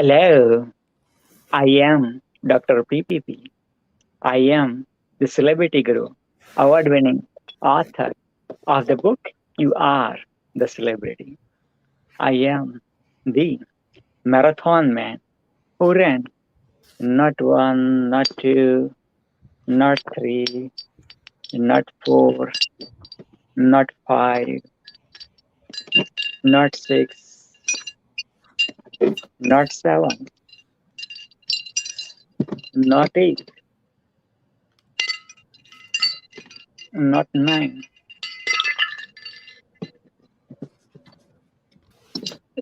Hello, I am Dr. PPP. I am the Celebrity Guru, award winning author of the book You Are the Celebrity. I am the marathon man who ran not one, not two, not three, not four, not five, not six, not seven, not eight, not nine,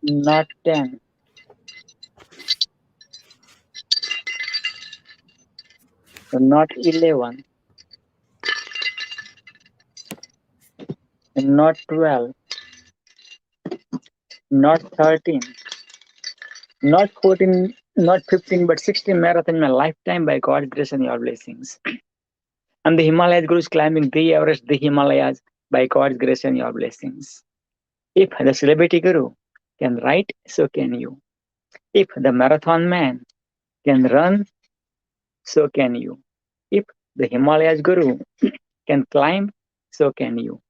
not 10, not 11, not 12, not 13, not 14, not 15, but 16 marathon in my lifetime by God's grace and your blessings. And the Himalayas Guru is climbing the Everest, the Himalayas by God's grace and your blessings. If the celebrity Guru can write, so can you. If the marathon man can run, so can you. If the Himalayas Guru can climb, so can you.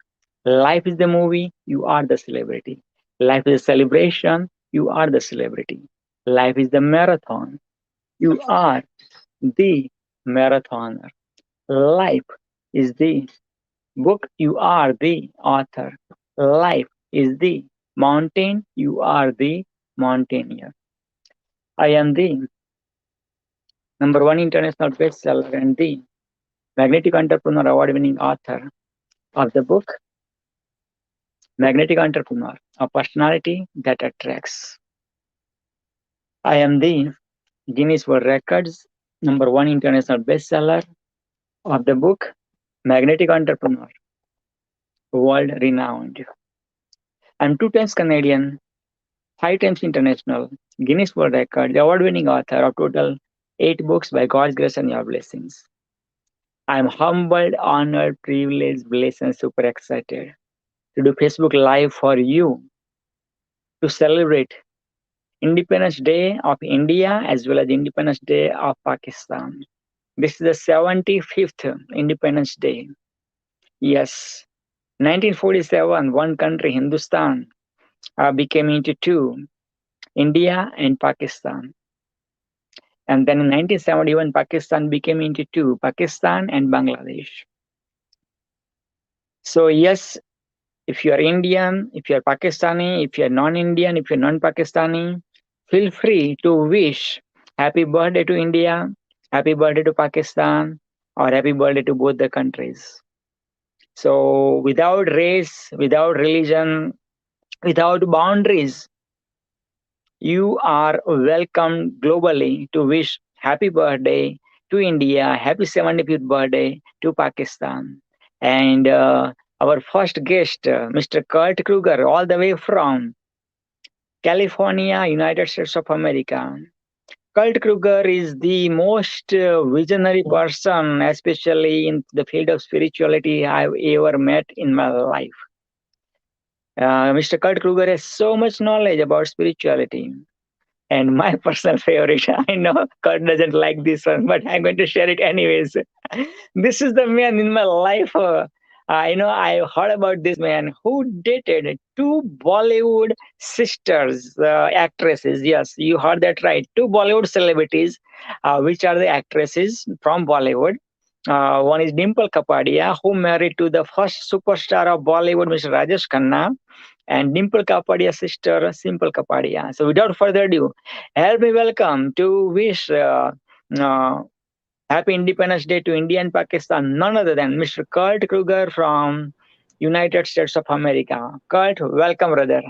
Life is the movie, you are the celebrity. Life is a celebration, you are the celebrity. Life is the marathon, you are the marathoner. Life is the book, you are the author. Life is the mountain, you are the mountaineer. I am the number one international bestseller and the Magnetic Entrepreneur Award winning author of the book Magnetic Entrepreneur, a personality that attracts. I am the Guinness World Records number one international bestseller of the book Magnetic Entrepreneur, world renowned. I'm two times Canadian, five times international, Guinness World Record, the award winning author of total eight books by God's grace and your blessings. I'm humbled, honored, privileged, blessed, and super excited to do Facebook Live for you to celebrate Independence Day of India as well as Independence Day of Pakistan. This is the 75th Independence Day. Yes, 1947, one country, Hindustan, became into two, India and Pakistan. And then in 1971, Pakistan became into two, Pakistan and Bangladesh. So yes, if you are Indian, if you are Pakistani, if you are non-Indian, if you're non-Pakistani, feel free to wish happy birthday to India, happy birthday to Pakistan, or happy birthday to both the countries. So without race, without religion, without boundaries, you are welcome globally to wish happy birthday to India, happy 75th birthday to Pakistan. And our first guest, Mr. Kurt Kruger, all the way from California, United States of America. Kurt Kruger is the most visionary person, especially in the field of spirituality, I've ever met in my life. Mr. Kurt Kruger has so much knowledge about spirituality. And my personal favorite, I know Kurt doesn't like this one, but I'm going to share it anyways. This is the man in my life. I heard about this man who dated two Bollywood sisters, actresses. Yes, you heard that right. Two Bollywood celebrities, which are the actresses from Bollywood. One is Dimple Kapadia, who married to the first superstar of Bollywood, Mr. Rajesh Khanna, and Dimple Kapadia's sister, Simple Kapadia. So without further ado, help me welcome to wish uh, Happy Independence Day to India and Pakistan, none other than Mr. Kurt Kruger from United States of America. Kurt, welcome, brother.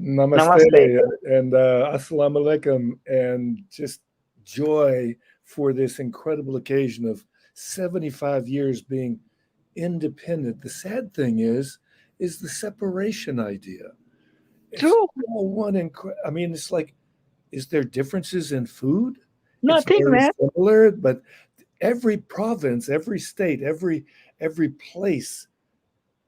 Namaste Namaste. and assalamu alaikum, and just joy for this incredible occasion of 75 years being independent. The sad thing is the separation idea. It's True. all one. I mean, it's like, is there differences in food? It's Nothing, very man. similar, but every province, every state, every place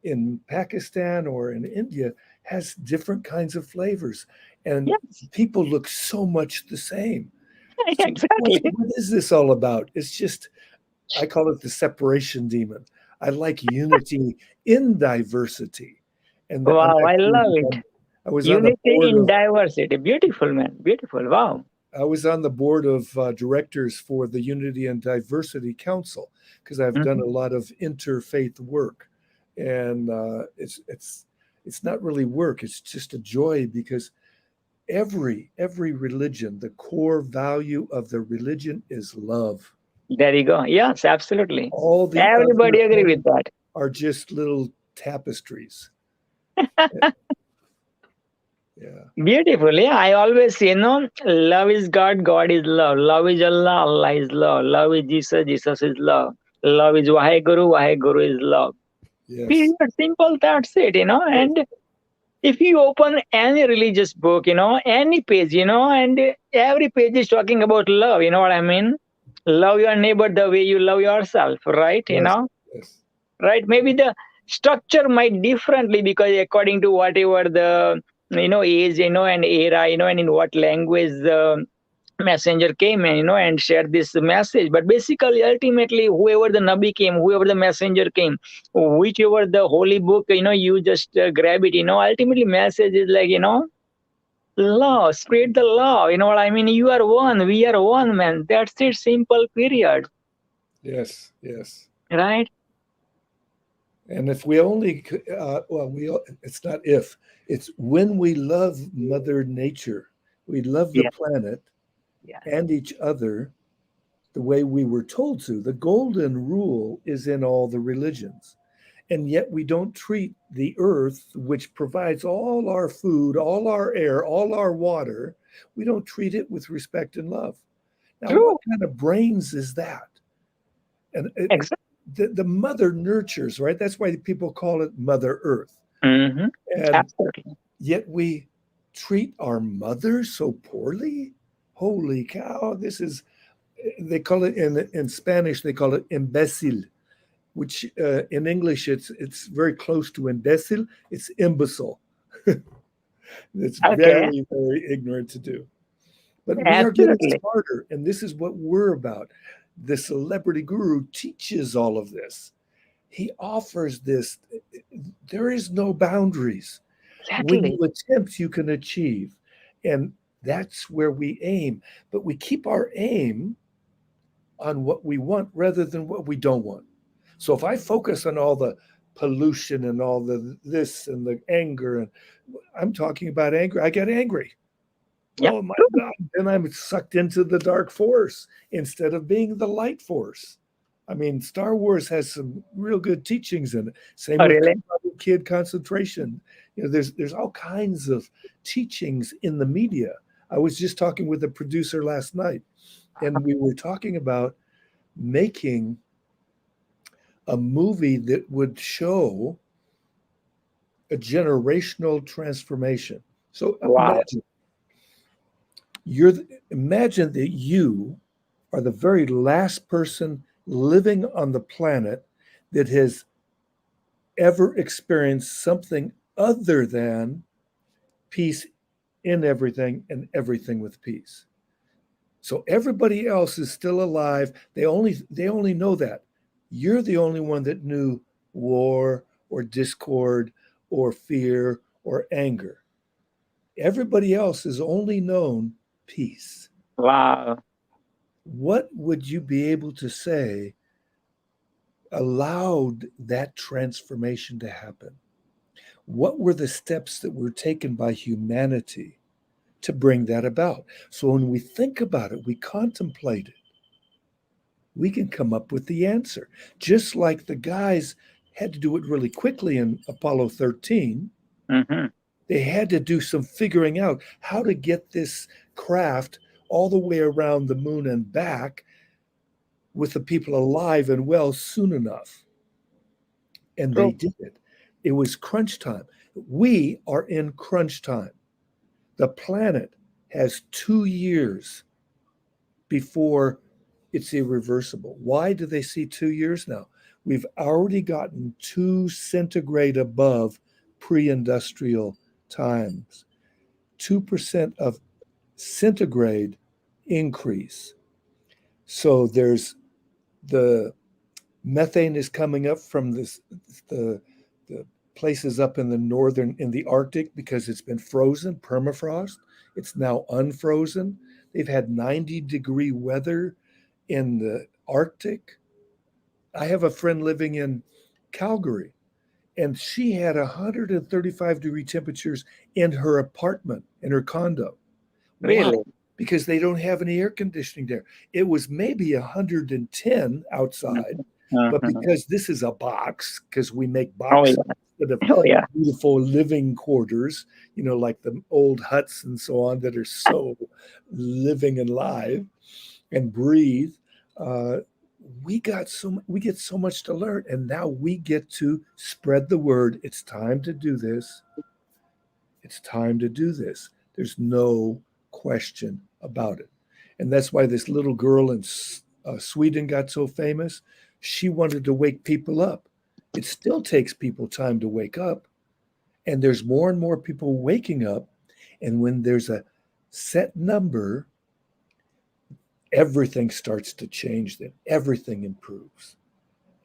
in Pakistan or in India has different kinds of flavors. and Yes, people look so much the same. So exactly. what is this all about? It's just, I call it the separation demon. I like unity in diversity. And I'm Wow, I actually, love it. I was on the Unity board in of diversity. Beautiful, man. Beautiful. Wow. I was on the board of directors for the Unity and Diversity Council because I've done Mhm. a lot of interfaith work, and it's not really work; it's just a joy because every religion, the core value of the religion is love. There you go. Yes, absolutely. All the other Everybody agree with things that. are just little tapestries. Yeah. Beautiful. Yeah, I always say, love is God, God is love. Love is Allah, Allah is love. Love is Jesus, Jesus is love. Love is Waheguru, Waheguru is love. Yes. Period. Simple, that's it. And if you open any religious book, any page, and every page is talking about love, you know what I mean? Love your neighbor the way you love yourself, right? Yes. Yes. Right? Maybe the structure might differently because according to whatever the age, and era, and in what language the messenger came and shared this message. But basically, ultimately, whoever the Nabi came, whoever the messenger came, whichever the holy book, you just grab it. Ultimately, message is like love, spread the love. You know what I mean? You are one, we are one, man. That's it. Simple. Period. Yes. Yes. Right? And if we only, it's not if, it's when we love Mother Nature, we love the Yeah. planet Yeah. and each other the way we were told to. The golden rule is in all the religions. And yet we don't treat the earth, which provides all our food, all our air, all our water, we don't treat it with respect and love. Now, what True. kind of brains is that? And Exactly. the mother nurtures, right? That's why people call it Mother Earth. Hmm. And Absolutely. yet we treat our mother so poorly. Holy cow! This is, they call it in Spanish, they call it imbecile, which in English it's very close to imbecile. It's imbecile. It's Okay. very ignorant to do. But we are getting Absolutely. smarter, and this is what we're about. The celebrity guru teaches all of this. He offers this. There is no boundaries. When you Exactly. attempt, you can achieve. And that's where we aim. But we keep our aim on what we want rather than what we don't want. So if I focus on all the pollution and all the this and the anger, and I'm talking about anger, I get angry. Yep. Oh my True. God. Then I'm sucked into the dark force instead of being the light force. I mean, Star Wars has some real good teachings in it. Same Oh, with really? kid concentration. There's all kinds of teachings in the media. I was just talking with a producer last night, and we were talking about making a movie that would show a generational transformation. So Wow. imagine that you are the very last person living on the planet that has ever experienced something other than peace in everything and everything with peace. So everybody else is still alive. They only know that. You're the only one that knew war or discord or fear or anger. Everybody else has only known peace. Wow. What would you be able to say allowed that transformation to happen? What were the steps that were taken by humanity to bring that about? So when we think about it, we contemplate it, we can come up with the answer. Just like the guys had to do it really quickly in Apollo 13, Hmm. they had to do some figuring out how to get this craft all the way around the moon and back with the people alive and well soon enough. And they True. did it. It was crunch time. We are in crunch time. The planet has 2 years before it's irreversible. Why do they see 2 years now? We've already gotten 2 centigrade above pre industrial times. 2% of centigrade increase. So there's the methane is coming up from the places up in the northern in the Arctic because it's been frozen, permafrost. It's now unfrozen. They've had 90-degree weather in the Arctic. I have a friend living in Calgary, and she had 135-degree temperatures in her apartment, in her condo. Why? Really? Because they don't have any air conditioning there. It was maybe 110 outside, but Mhm. because this is a box, because we make Oh boxes yeah. instead of Oh yeah. beautiful living quarters, like the old huts and so on that are so living and live and breathe. Uh, we get so much to learn, and now we get to spread the word. It's time to do this. It's time to do this. There's no question about it. And that's why this little girl in Sweden got so famous. She wanted to wake people up. It still takes people time to wake up. And there's more and more people waking up. And when there's a set number, everything starts to change, then everything improves.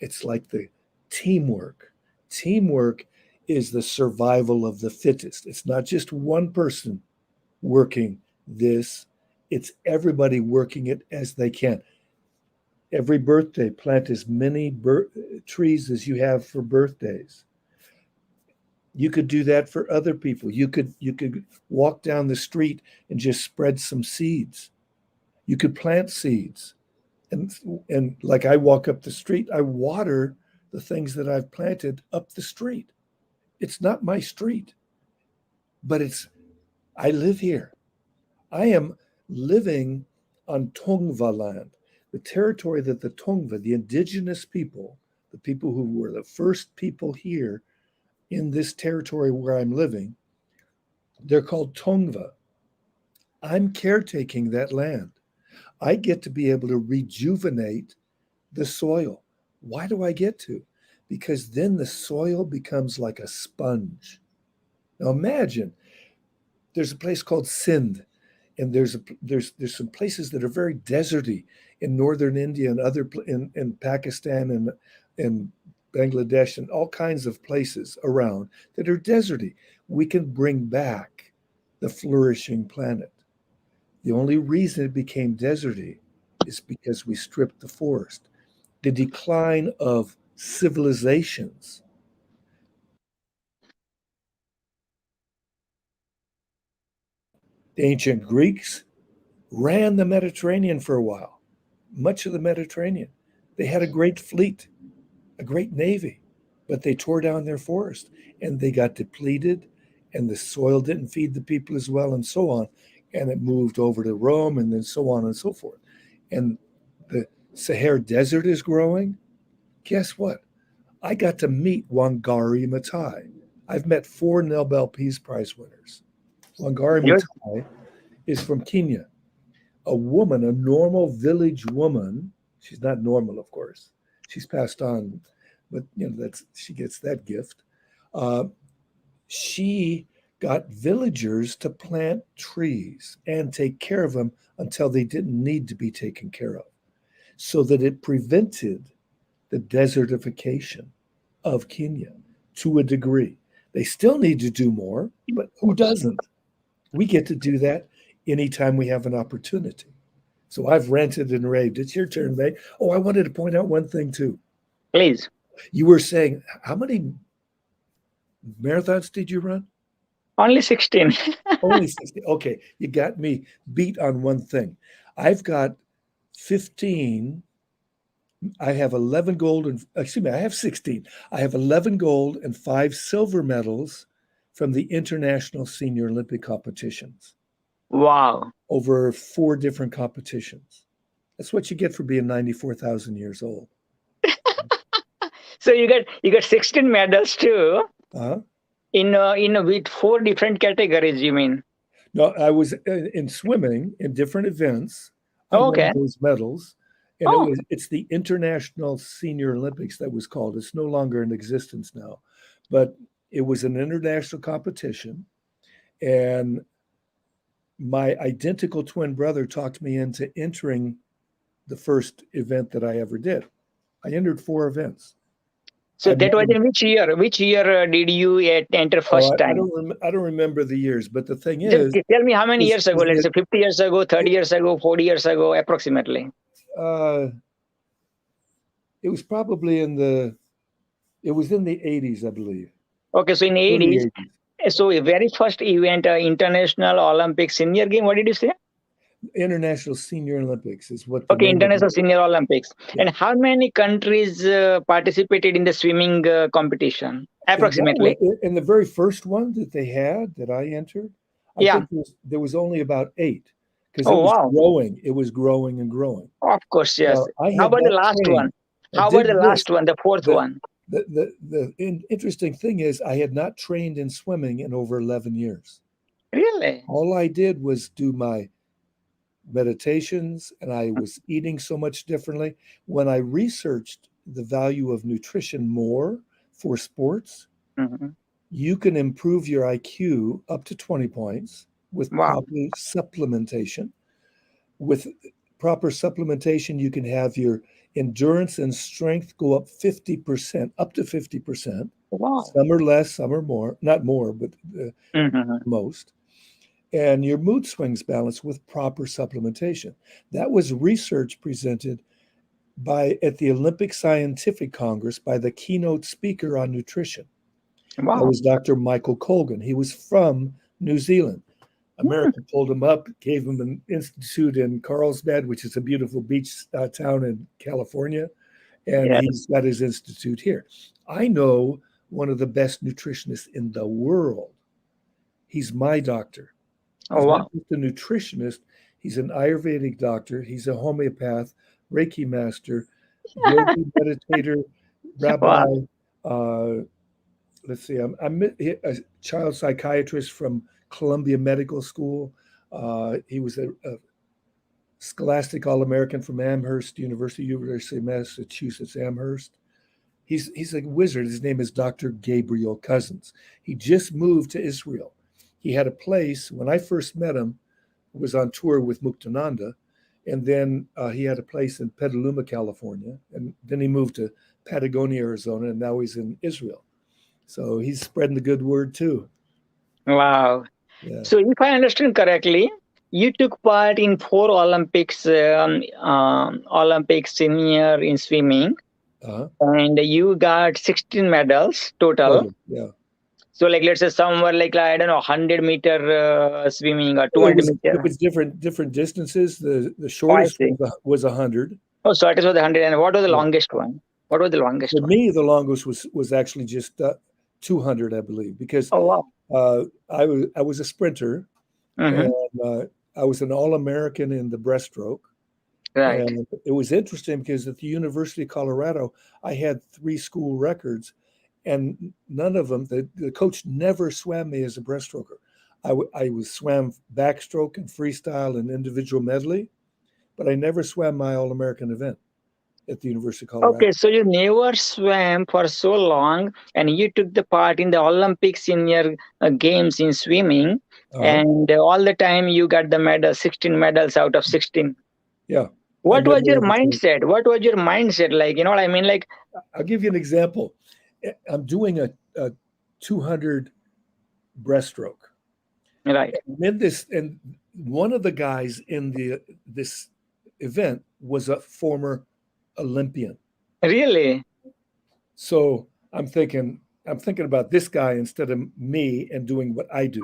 It's like the teamwork. Teamwork is the survival of the fittest. It's not just one person working this, it's everybody working it as they can. Every birthday, plant as many trees as you have for birthdays. You could do that for other people. You could walk down the street and just spread some seeds. You could plant seeds. And like I walk up the street, I water the things that I've planted up the street. It's not my street, but I live here. I am living on Tongva land, the territory that the Tongva, the indigenous people, the people who were the first people here in this territory where I'm living, they're called Tongva. I'm caretaking that land. I get to be able to rejuvenate the soil. Why do I get to? Because then the soil becomes like a sponge. Now imagine there's a place called Sindh, and there's some places that are very deserty in northern India and in Pakistan and Bangladesh and all kinds of places around that are deserty. We can bring back the flourishing planet. The only reason it became deserty is because we stripped the forest. The decline of civilizations. The ancient Greeks ran the Mediterranean for a while, much of the Mediterranean. They had a great fleet, a great navy, but they tore down their forest and they got depleted, and the soil didn't feed the people as well, and so on. And it moved over to Rome, and then so on and so forth. And the Sahara Desert is growing. Guess what? I got to meet Wangari Maathai. I've met 4 Nobel Peace Prize winners. Wangari You Maathai is from Kenya, a woman, a normal village woman. She's not normal, of course. She's passed on, but that's she gets that gift. Uh, she got villagers to plant trees and take care of them until they didn't need to be taken care of, so that it prevented the desertification of Kenya to a degree. They still need to do more, but who doesn't? We get to do that anytime we have an opportunity. So I've ranted and raved. It's your turn, May. Oh, I wanted to point out one thing too. please. You were saying, how many marathons did you run? Only 16. Only 60. Okay, you got me beat on one thing. I've got 15. I have 11 gold and, excuse me, I have 16. I have 11 gold and 5 silver medals from the International Senior Olympic competitions Wow. over 4 different competitions. That's what you get for being 94,000 years old. So you got 16 medals too Uh-huh. in with 4 different categories, you mean? No, I was in swimming in different events. I Oh, won okay. those medals, and Oh, it's the International Senior Olympics that was called. It's no longer in existence now, but it was an international competition, and my identical twin brother talked me into entering the first event that I ever did. I entered 4 events. So I that was made, in which year? Which year did you enter oh, first time? I don't remember the years, but the thing Just tell me how many is, years ago? is Let's that say 50 years ago, 30 years ago, 40 years ago, approximately. uh, it was probably it was in the 80s, I believe, Okay, so in early 80s, 80s. so a very first event, International Olympic Senior Game. What did you say? International Senior Olympics is what the Okay, name of International it. Senior Olympics. Yeah. And how many countries participated in the swimming competition? And that was Approximately. in the very first one that they had that I entered. I Yeah. think there was only about 8 because it Oh, was wow. growing. It was growing and growing. Of course, yes. Now, I How had about the not last trained. one? Now, How about the dig this. last one, the fourth The, one? interesting thing is, I had not trained in swimming in over 11 years. Really? All I did was do my meditations, and I was eating so much differently. When I researched the value of nutrition more for sports, Mhm. you can improve your IQ up to 20 points with Wow. proper supplementation. With proper supplementation, you can have your endurance and strength go up 50%, up to 50%. Wow. Some are less, some are more, not more, but Mhm. most. And your mood swings balance with proper supplementation. That was research presented at the Olympic Scientific Congress by the keynote speaker on nutrition. That Wow. was Dr. Michael Colgan. He was from New Zealand. Hmm. America pulled him up, gave him an institute in Carlsbad, which is a beautiful beach town in California, and Yes. he's got his institute here. I know one of the best nutritionists in the world. He's my doctor. Oh, He's not wow. just a nutritionist, he's an Ayurvedic doctor, he's a homeopath, Reiki master, yogi meditator, rabbi. Wow. Uh, let's see, I'm a child psychiatrist from Columbia Medical School. He was a Scholastic All-American from Amherst University of Massachusetts, Amherst. He's a wizard. His name is Dr. Gabriel Cousins. He just moved to Israel. He had a place when I first met him, was on tour with Muktananda, and then he had a place in Petaluma, California, and then he moved to Patagonia, Arizona, and now he's in Israel. So he's spreading the good word too. Wow. Yeah. So if I understand correctly, you took part in 4 Olympics, Olympic senior in swimming, Uh-huh. and you got 16 medals total. Total. Yeah. So like let's say some were like I don't know 100-meter swimming or It 200 was it meter. was different distances. The Oh, I shortest see. was 100. Oh, so it was the 100. And what was the Yeah. longest one? What was the longest For one? me, the longest was actually just 200, I believe, because Oh, wow. I was a sprinter, Mm-hmm. and I was an All-American in the breaststroke. Right. And it was interesting because at the University of Colorado, I had 3 school records, and none of them, the coach never swam me as a breaststroker. I was swam backstroke and freestyle and individual medley, but I never swam my All-American event at the University of Colorado. Okay, so you never swam for so long, and you took the part in the Olympic senior games in swimming, Uh-huh. and all the time you got the medal, 16 medals out of 16. Yeah, I What was never your overtrained. mindset? What was your mindset like? You know what I mean? Like, I'll give you an example. I'm doing a 200 breaststroke. right. And in this, and one of the guys in this event was a former Olympian. Really? So I'm thinking about this guy instead of me and doing what I do.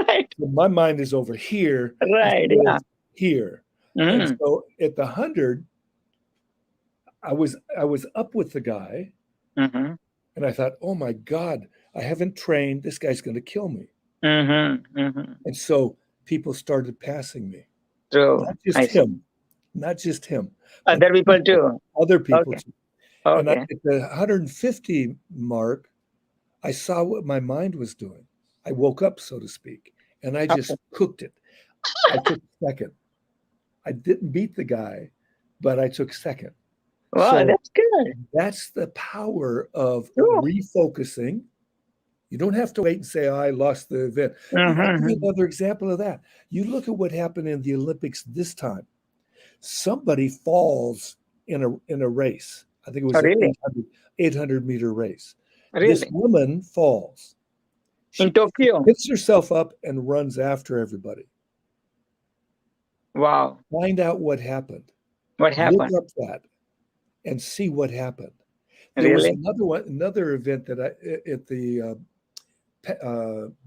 Right. So my mind is over here Right. instead Yeah. of here. And Mm-hmm. so at the 100, I was up with the guy, Mm-hmm. and I thought, oh my God, I haven't trained. This guy's going to kill me. Mm-hmm. Mm-hmm. And so people started passing me, True. not just I see. him, not just him, but Other people too. other people Okay. too. And Okay. at the 150 mark, I saw what my mind was doing. I woke up, so to speak, and I Okay. just cooked it. I took second. I didn't beat the guy, but I took second. Wow, So that's good. that's the power of True. refocusing You don't have to wait and say, I lost the event. I'll give you Mm-hmm. another example of that. You look at what happened in the Olympics this time. Somebody falls in a race. I think it Oh, was an really? 800-meter race. This Really? woman falls. In She Tokyo? picks herself up and runs after everybody. Wow. Find out what happened. What Look happened? up that and see what happened. There was Really? another event that at the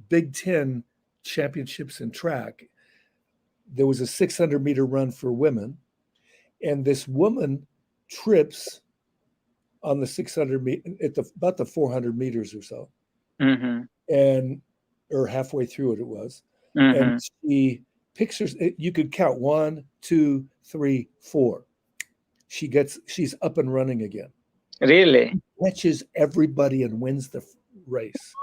Big Ten championships in track. There was a 600-meter run for women, and this woman trips on the 600 at about the 400 meters or so, Mm-hmm. and or halfway through it was, and Mm-hmm. she picks her. You could count 1, 2, 3, 4. She's up and running again. Really? Catches everybody and wins the race.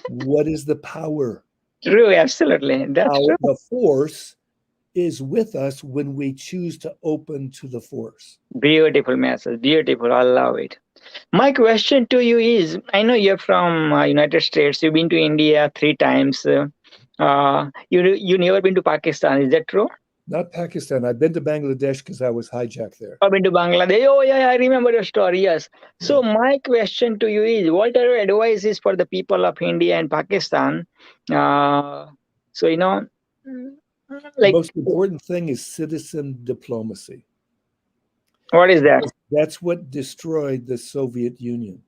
What is the power? True, absolutely. That's How true. the force is with us when we choose to open to the force. Beautiful message. Beautiful. I love it. My question to you is, I know you're from United States. You've been to India 3 times. You never been to Pakistan. Is that true? Not Pakistan. I've been to Bangladesh because I was hijacked there. I've been to Bangladesh. Oh, yeah, I remember your story. Yes. Yeah. So my question to you is, what are your advices for the people of India and Pakistan? Uh, so mm, The like, most important thing is citizen diplomacy. what is that? That's what destroyed the Soviet Union.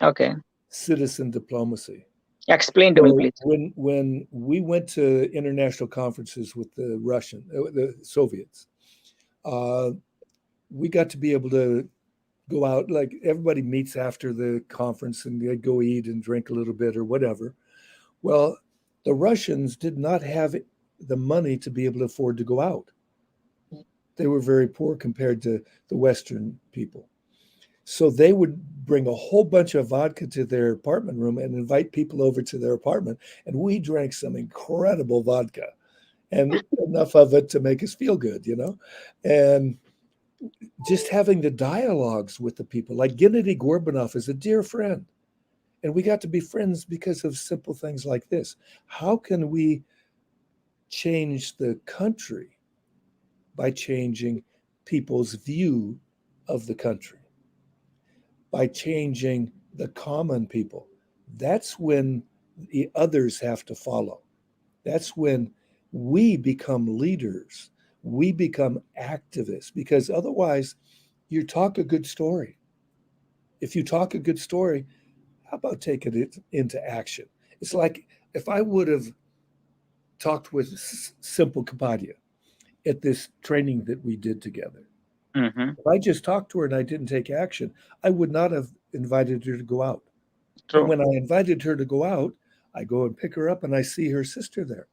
Okay, Citizen diplomacy. explain to me, So please. when we went to international conferences with the Soviets, uh, we got to be able to go out, like everybody meets after the conference and they go eat and drink a little bit or whatever. Well, the Russians did not have the money to be able to afford to go out. They were very poor compared to the Western people. So they would bring a whole bunch of vodka to their apartment room and invite people over to their apartment. And we drank some incredible vodka and enough of it to make us feel good, And just having the dialogues with the people, like Gennady Gorbanov is a dear friend. And we got to be friends because of simple things like this. How can we change the country by changing people's view of the country? By changing the common people. That's when the others have to follow. That's when we become leaders. We become activists because otherwise, you talk a good story. If you talk a good story, how about taking it into action? It's like if I would have talked with Simple Kapadia at this training that we did together. Mm-hmm. If I just talked to her and I didn't take action, I would not have invited her to go out. But True. when I invited her to go out, I go and pick her up and I see her sister there.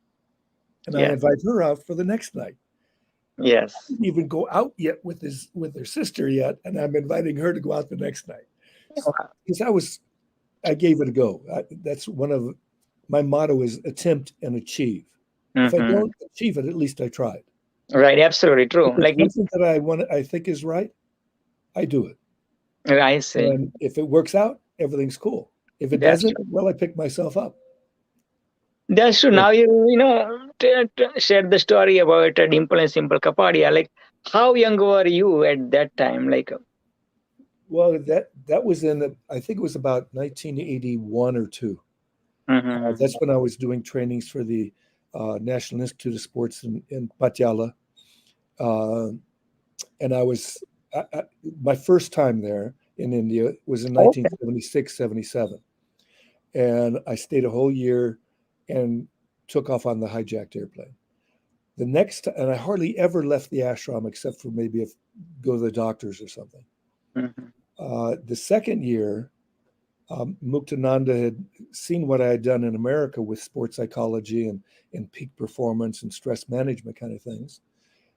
And I Yeah. invite her out for the next night. Yes. Didn't even go out yet with her sister yet, and I'm inviting her to go out the next night. Because I gave it a go. That's one of my motto is attempt and achieve. If I Mm-hmm. don't achieve it, at least I tried. Right. Absolutely true. If it's something that I think is right, I do it. I see. And if it works out, everything's cool. If it That's doesn't, true. well, I pick myself up. That's true. Yeah. Now shared the story about Dimple and Simple Kapadia. Like, how young were you at that time? Like, Well, that was I think it was about 1981 or two. mm-hmm. That's when I was doing trainings for the National Institute of Sports in Patiala. And my first time there in India was in Okay. 1976, 77. And I stayed a whole year and took off on the hijacked airplane. And I hardly ever left the ashram except for maybe go to the doctors or something. Mm-hmm. The second year, Muktananda had seen what I had done in America with sports psychology and peak performance and stress management kind of things.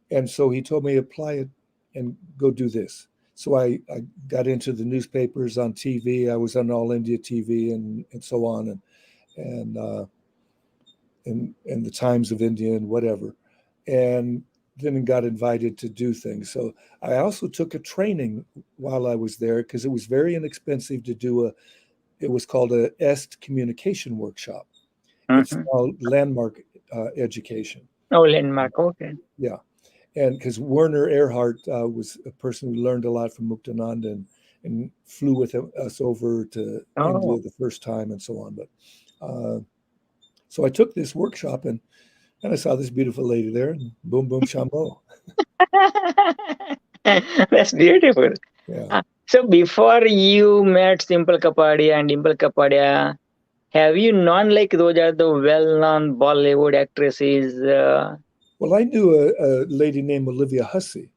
And so he told me, apply it and go do this. So I got into the newspapers, on TV. I was on All India TV and so on, and the Times of India and whatever. And then got invited to do things. So I also took a training while I was there because it was very inexpensive to do it was called a EST communication workshop. It's Mm-hmm. now Landmark Education. Oh, landmark. Okay. Yeah. And because Werner Erhard was a person who learned a lot from Muktananda and flew with us over to Oh. India the first time and so on. But so I took this workshop and I saw this beautiful lady there, and boom, boom, shambo. That's beautiful. Yeah. So before you met Simple Kapadia and Dimple Kapadia, have you known like those are the well-known Bollywood actresses? Well, I knew a lady named Olivia Hussey,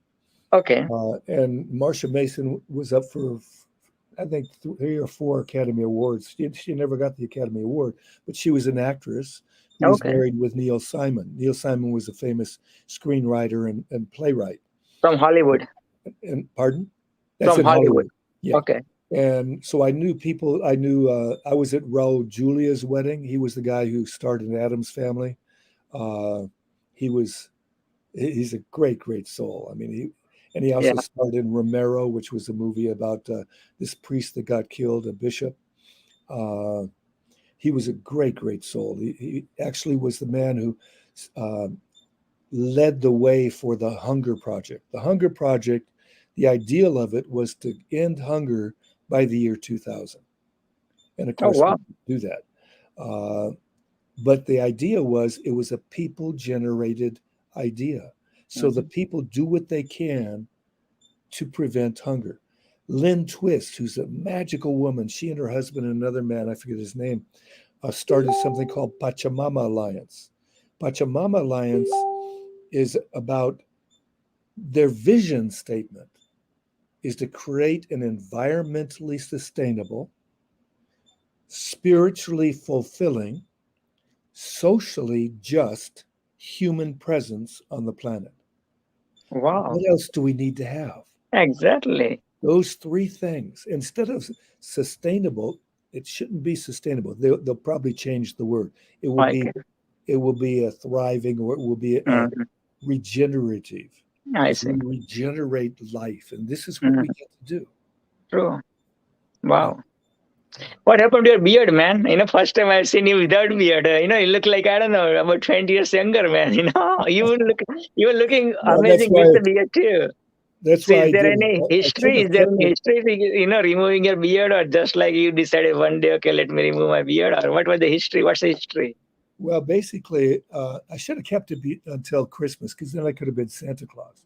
Okay. and Marsha Mason was up for, I think, 3 or 4 Academy Awards. She never got the Academy Award, but she was an actress who was Okay. married with Neil Simon. Neil Simon was a famous screenwriter and playwright. From Hollywood. And pardon? That's From in Hollywood. Hollywood. Yeah. Okay. And so I knew people. I knew I was at Raul Julia's wedding. He was the guy who starred in Addams Family. Uh, he's a great soul. I mean, he Yeah. also starred in Romero, which was a movie about this priest that got killed, a bishop. Uh, he was a great soul. He actually was the man who led the way for the Hunger Project. The Hunger Project, the ideal of it was to end hunger by the year 2000. And of Oh, course, we wow. do that. But the idea was it was a people generated idea. So the Mhm. people do what they can to prevent hunger. Lynn Twist, who's a magical woman, she and her husband and another man, I forget his name, started something called Pachamama Alliance. Pachamama Alliance is about their vision statement is to create an environmentally sustainable, spiritually fulfilling, socially just human presence on the planet. Wow. What else do we need to have? Exactly. Those 3 things. Instead of sustainable, it shouldn't be sustainable. They'll probably change the word. It will be Okay. a thriving, or it will be a Mhm. regenerative, I because see. we regenerate life, and this is what we Mhm. get to do. True. Yeah. Wow. What happened to your beard, man? First time I've seen you without beard. You look like, I don't know, about 20 years younger, man. You were looking Well, amazing with the beard too. that's So why is I there did it. any I should history? Is have there kept any it. history to, removing your beard, or just like you decided one day, okay, let me remove my beard, or what was the history? What's the history? Well, basically, I should have kept it until Christmas, because then I could have been Santa Claus.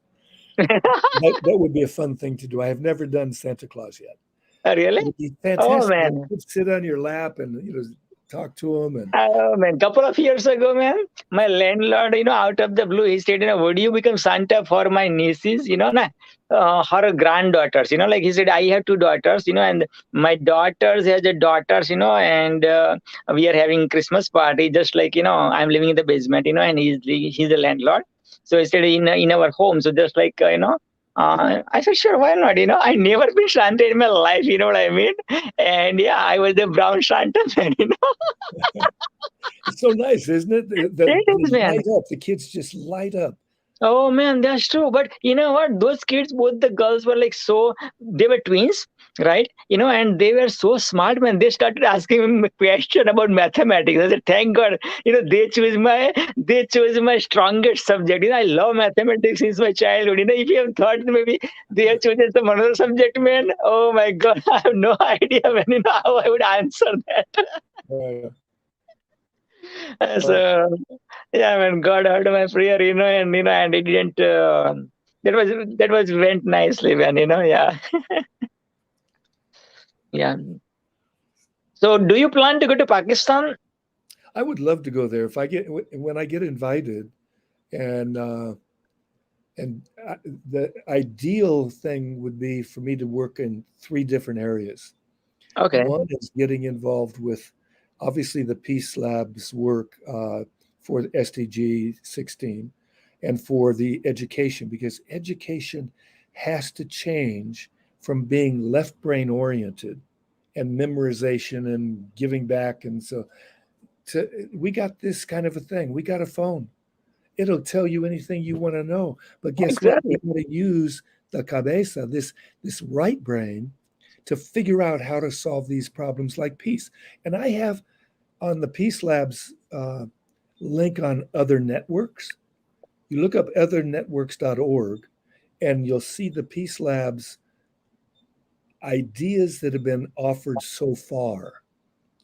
That would be a fun thing to do. I have never done Santa Claus yet. Oh, really? It would be Oh, fantastic. man. You'd sit on your lap and talk to him, and Oh, man. Couple of years ago, man, my landlord, out of the blue, he said, would you become Santa for my nieces, her granddaughters, like he said, I have 2 daughters, and my daughters has a daughters, and we are having Christmas party, just like, I'm living in the basement, and he's the landlord. So he said, in our home, so just like, I said, sure, why not? I never been Santa in my life, you know what I mean? And yeah, I was the brown Santa man, it's so nice, isn't it? It is, They man. light up. The kids just light up. Oh man, that's true. But you know what? Those kids, both the girls were like so, they were twins, right? And they were so smart, man. They started asking me question about mathematics. I said, thank God, they chose my strongest subject. I love mathematics since my childhood. If you have thought maybe they have chosen some other subject, man, oh my God, I have no idea, man, how I would answer that. Uh, well, So yeah, man, God heard my prayer, and it didn't. That was went nicely, man. Yeah, yeah. So, do you plan to go to Pakistan? I would love to go there if I get when I get invited, and the ideal thing would be for me to work in 3 different areas. Okay, One is getting involved with, obviously, the Peace Labs work for the SDG 16 and for the education, because education has to change from being left brain oriented and memorization and giving back. And so we got this kind of a thing. We got a phone. It'll tell you anything you want to know. But guess what? exactly. We got to use the cabeza, this right brain, to figure out how to solve these problems like peace. And I have on the Peace Labs link on other networks. You look up othernetworks.org and you'll see the Peace Labs ideas that have been offered so far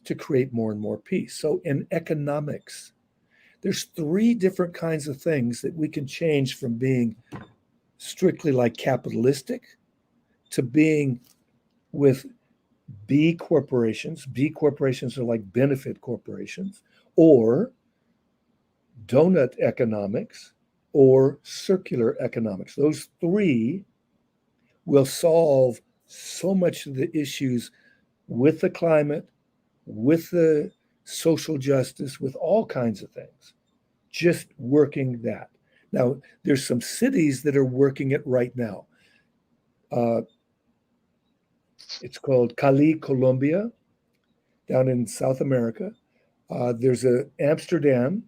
to create more and more peace. So in economics, there's 3 different kinds of things that we can change from being strictly like capitalistic to being with B corporations. B corporations are like benefit corporations, or donut economics, or circular economics. Those 3 will solve so much of the issues with the climate, with the social justice, with all kinds of things. Just working that. Now, there's some cities that are working it right now. It's called Cali, Colombia, down in South America. There's a Amsterdam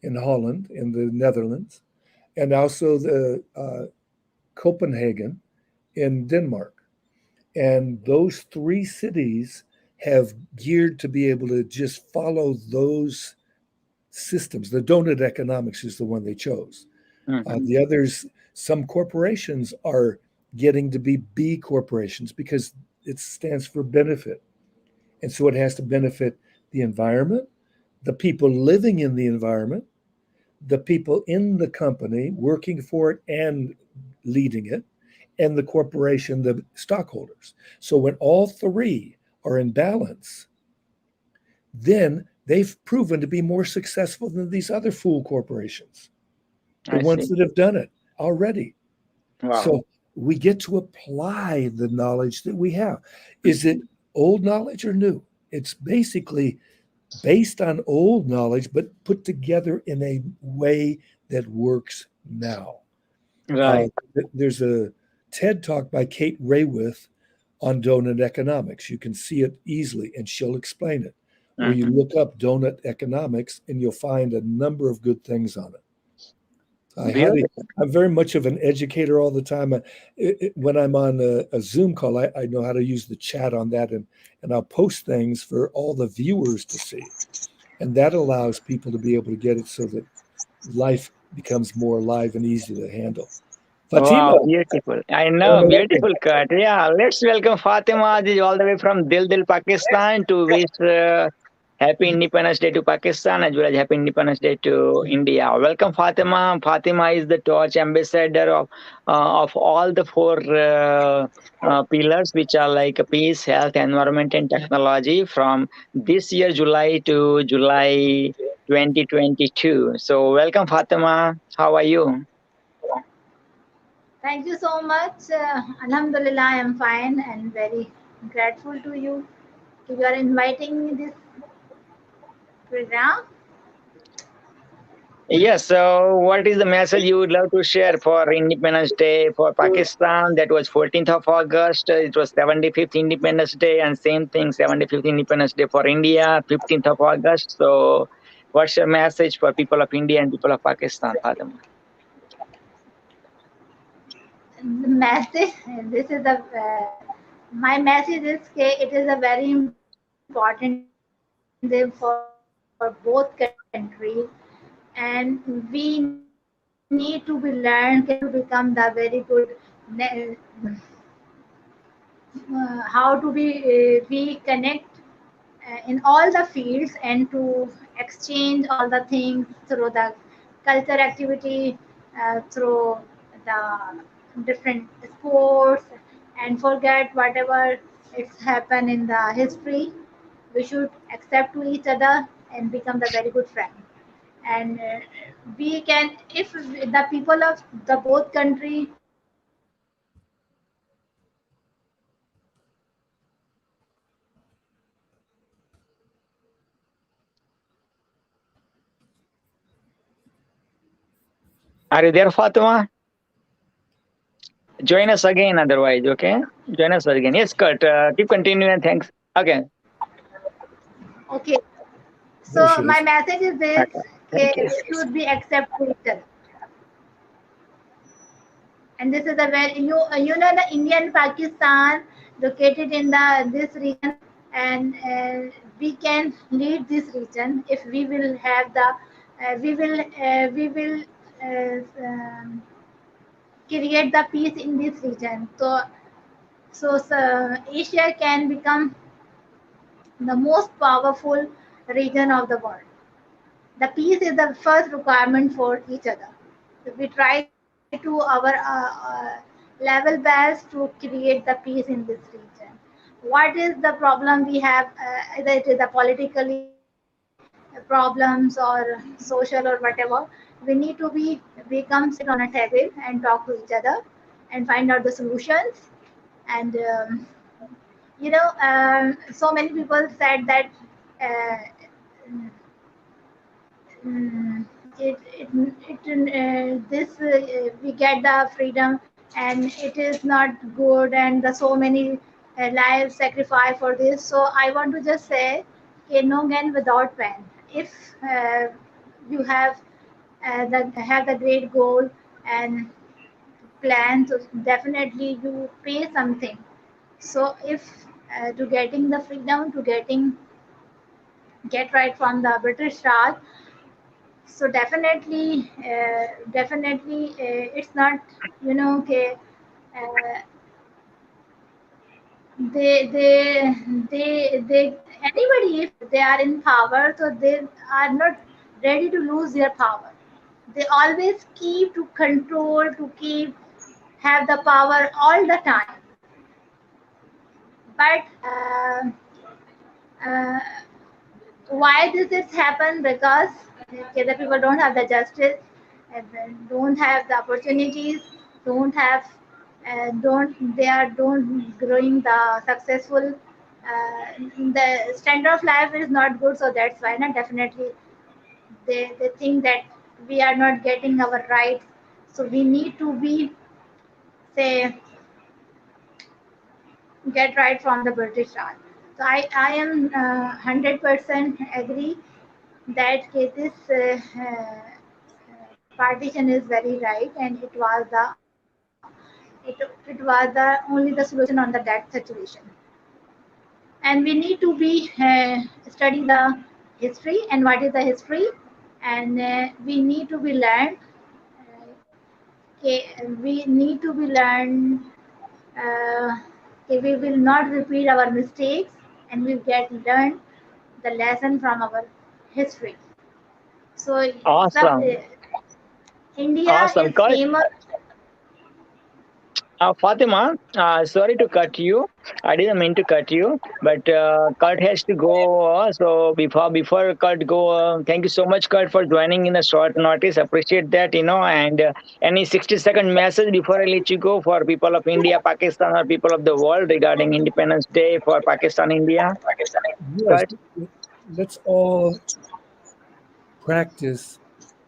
in Holland, in the Netherlands, and also the Copenhagen in Denmark. And those 3 cities have geared to be able to just follow those systems. The donut economics is the one they chose. The others, some corporations are getting to be B corporations because it stands for benefit. And so it has to benefit the environment, the people living in the environment, the people in the company working for it and leading it, and the corporation, the stockholders. So when all 3 are in balance, then they've proven to be more successful than these other fool corporations, the ones that have done it already. Wow. So we get to apply the knowledge that we have. Is it old knowledge or new? It's basically based on old knowledge, but put together in a way that works now. Right. There's a TED talk by Kate Raworth on donut economics. You can see it easily, and she'll explain it. Where you look up donut economics, and you'll find a number of good things on it. I'm very much of an educator all the time. When I'm on a Zoom call, I know how to use the chat on that, and I'll post things for all the viewers to see. And that allows people to be able to get it so that life becomes more alive and easy to handle. Fatima. Wow, beautiful. I know, beautiful cut. Yeah, let's welcome Fatima all the way from Dil, Pakistan to wish Happy Independence Day to Pakistan as well as Happy Independence Day to India. Welcome, Fatima. Fatima is the torch ambassador of all the 4 pillars, which are like peace, health, environment, and technology from this year, July to July 2022. So welcome, Fatima. How are you? Thank you so much. Alhamdulillah, I am fine and very grateful to you. You are inviting me this program. Yes, so what is the message you would love to share for Independence Day for Pakistan? That was 14th of August. It was 75th Independence Day, and same thing, 75th Independence Day for India, 15th of August. So what's your message for people of India and people of Pakistan, Fatima? The message, this is the my message is that it is a very important day for both countries, and we need to be learned to become the very good how to be connect in all the fields and to exchange all the things through the culture activity, through the different sports, and forget whatever it's happened in the history. We should accept to each other and become the very good friend. And we can, if the people of the both country Are you there, Fatima? Join us again, otherwise, okay? Join us again. Yes, Kurt, keep continuing. Thanks. Okay. okay. So my message is this: we should be accepted. And this is a very, you know, the India and Pakistan, located in this region, and we can lead this region if we will have the we will create the peace in this region. So Asia can become the most powerful region of the world. The peace is the first requirement for each other. So we try to our level best to create the peace in this region. What is the problem we have? Either it is the politically problems or social or whatever. We need to we come sit on a table and talk to each other and find out the solutions. And so many people said that. Uh, mm, it, it, it this we get the freedom, and it is not good, and the so many lives sacrificed for this. So I want to just say, okay, no gain without pain. If you have the great goal and plan, so definitely you pay something. So if to getting the freedom, to get right from the British Raj, so definitely it's not, okay, uh, they anybody, if they are in power, so they are not ready to lose their power. They always keep to control, to keep have the power all the time. But uh, why this is happen? Because okay, the people don't have the justice, and then don't have the opportunities, don't have don't they are don't growing the successful, the standard of life is not good. So that's why, not definitely they think that we are not getting our rights. So we need to be, say, get right from the British Raj. So I am 100% agree that this partition is very right, and it was the only the solution on the that situation. And we need to be study the history, and what is the history, and we need to be learned. Okay, we need to be learned. Uh, okay, we will not repeat our mistakes, and we get learn the lesson from our history. So Awesome. India Awesome. is famous. Fatima, sorry to cut you. I didn't mean to cut you, but Kurt has to go. So before Kurt go, thank you so much, Kurt, for joining in a short notice. Appreciate that, And any 60-second message before I let you go for people of India, Pakistan, or people of the world regarding Independence Day for Pakistan, India. Yes, Kurt, let's all practice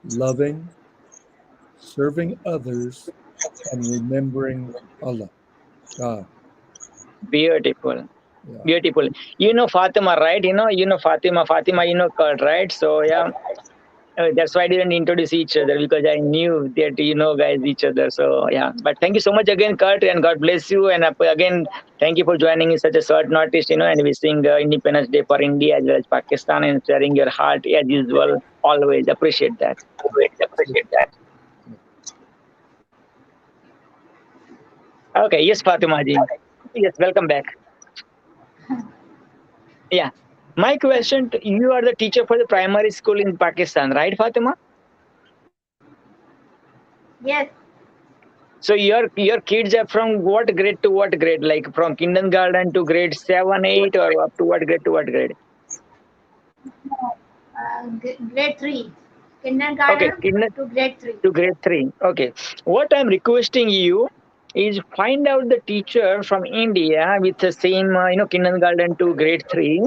loving, serving others, and remembering Allah, God. beautiful. Yeah. Beautiful. Fatima, right? Fatima, Kurt, right? So yeah, that's why I didn't introduce each other, because I knew that guys each other. So yeah, but thank you so much again, Kurt, and God bless you. And again, thank you for joining in such a short notice, and wishing Independence Day for India as well as Pakistan, and sharing your heart as usual. Always appreciate that. Okay, yes, Fatima ji. Yes, welcome back. Yeah. My question to you, are the teacher for the primary school in Pakistan, right, Fatima? Yes. So your kids are from what grade to what grade? Like from kindergarten to grade 7, 8, or up to what grade to what grade? Grade 3, Okay, kindergarten kinder to grade 3. to grade 3. Okay. What I'm requesting you is find out the teacher from India with the same, kindergarten to grade 3,